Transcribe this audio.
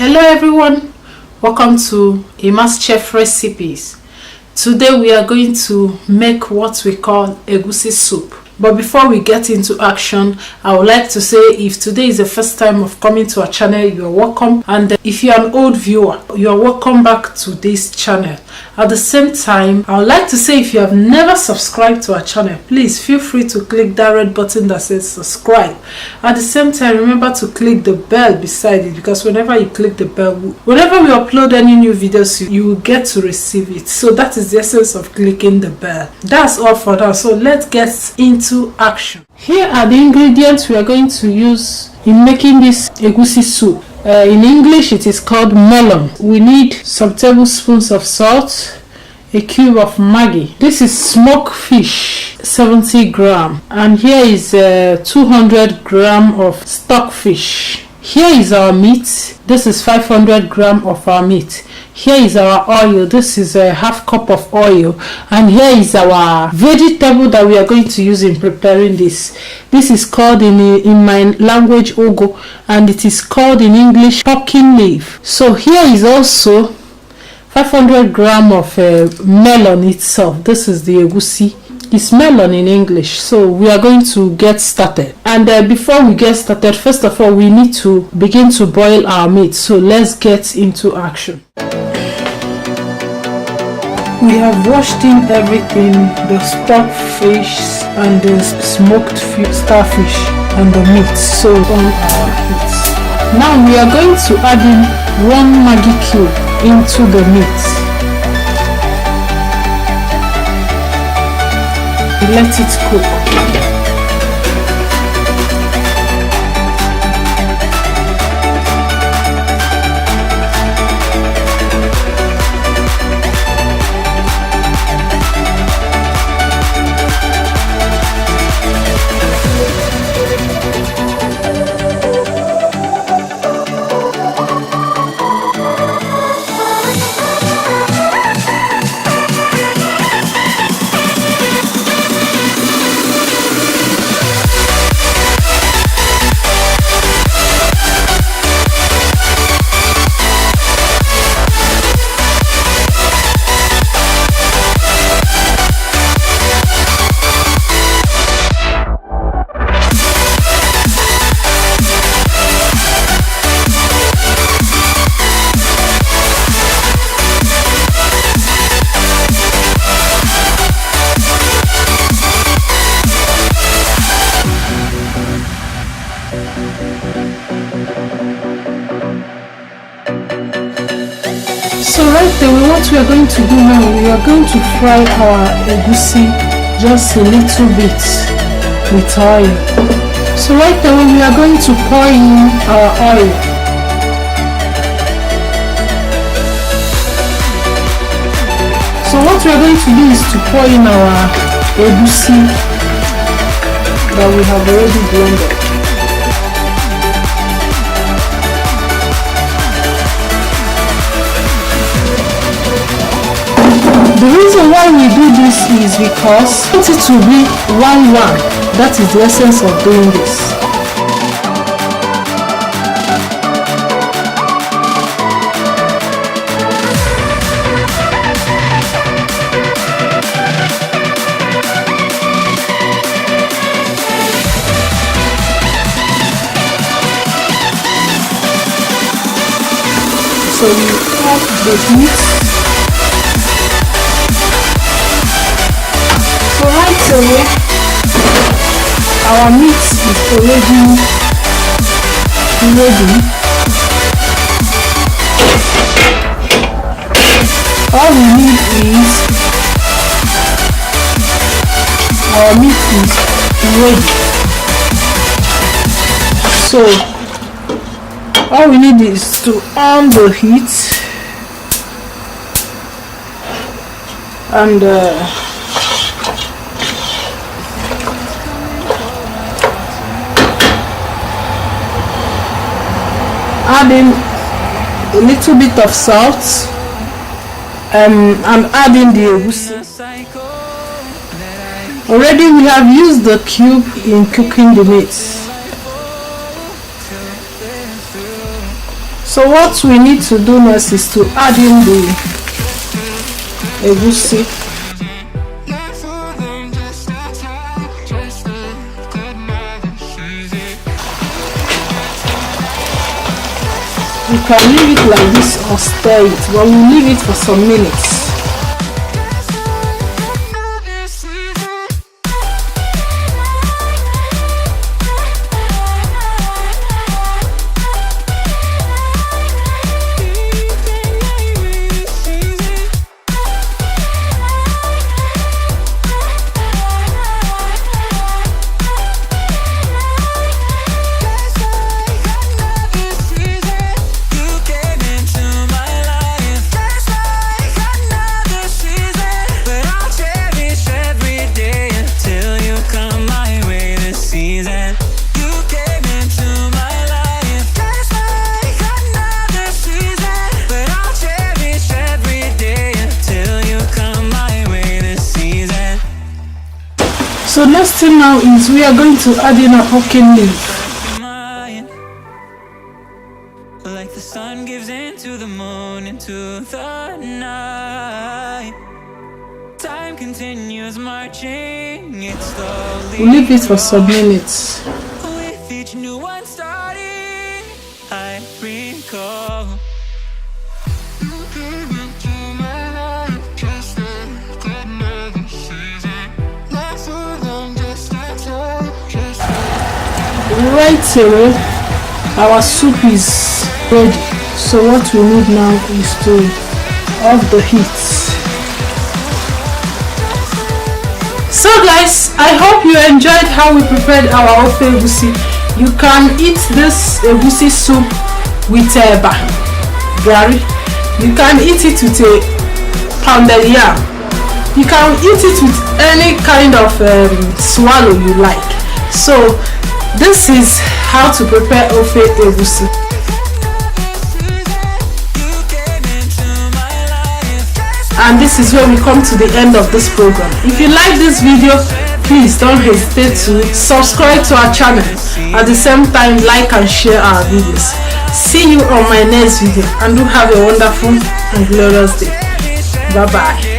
Hello everyone, welcome to Emma's Chef Recipes. Today we are going to make what we call egusi soup. But before we get into action, I would like to say if today is the first time of coming to our channel, you are welcome. And if you are an old viewer, you are welcome back to this channel. At the same time, I would like to say if you have never subscribed to our channel, please feel free to click that red button that says subscribe. At the same time, remember to click the bell beside it, because whenever you click the bell, whenever we upload any new videos, you will get to receive it. So that is the essence of clicking the bell. That's all for now. So let's get into action. Here are the ingredients we are going to use in making this egusi soup. In English it is called melon. We need some tablespoons of salt, a cube of Maggi. This is smoked fish, 70 gram, and here is 200 gram of stock fish. Here is our meat. This is 500 gram of our meat. Here is our oil. This is a half cup of oil, and here is our vegetable that we are going to use in preparing this. This is called in my language ugu, and it is called in English pumpkin leaf. So here is also 500 gram of melon itself. This is the egusi. It's melon in English. So we are going to get started. And before we get started, first of all, we need to begin to boil our meat. So let's get into action. We have washed in everything, the stock fish and the smoked starfish and the meat. So on our meat. Now we are going to add in 1 Maggi cube into the meat. Let it cook. So right away, what we are going to do now, we are going to fry our egusi just a little bit with oil. So right away, we are going to pour in our oil. So what we are going to do is to pour in our egusi that we have already blended. The reason why we do this is because we want it to be 1-1. That is the essence of doing this. So we add the meat. So right away, our meat is already ready. All we need is our meat is ready. So all we need is to on the heat and add in a little bit of salt and add in the egusi. Already we have used the cube in cooking the meat. So what we need to do next is to add in the egusi. You can leave it like this or stir it, but we'll leave it for some minutes. So next thing now is we are going to add in a pumpkin leaf. Like the sun gives into the moon, into the night. Time continues marching, it's slowly. We'll leave it for some minutes. With each new one starting, I recall. Right away, our soup is ready. So what we need now is to off the heat. So guys, I hope you enjoyed how we prepared our ofe egusi. You can eat this egusi soup with gari. You can eat it with a pounded yam. You can eat it with any kind of swallow you like. So this is how to prepare ofe egusi. And this is where we come to the end of this program. If you like this video, please don't hesitate to subscribe to our channel. At the same time, like and share our videos. See you on my next video, and do have a wonderful and glorious day. Bye bye.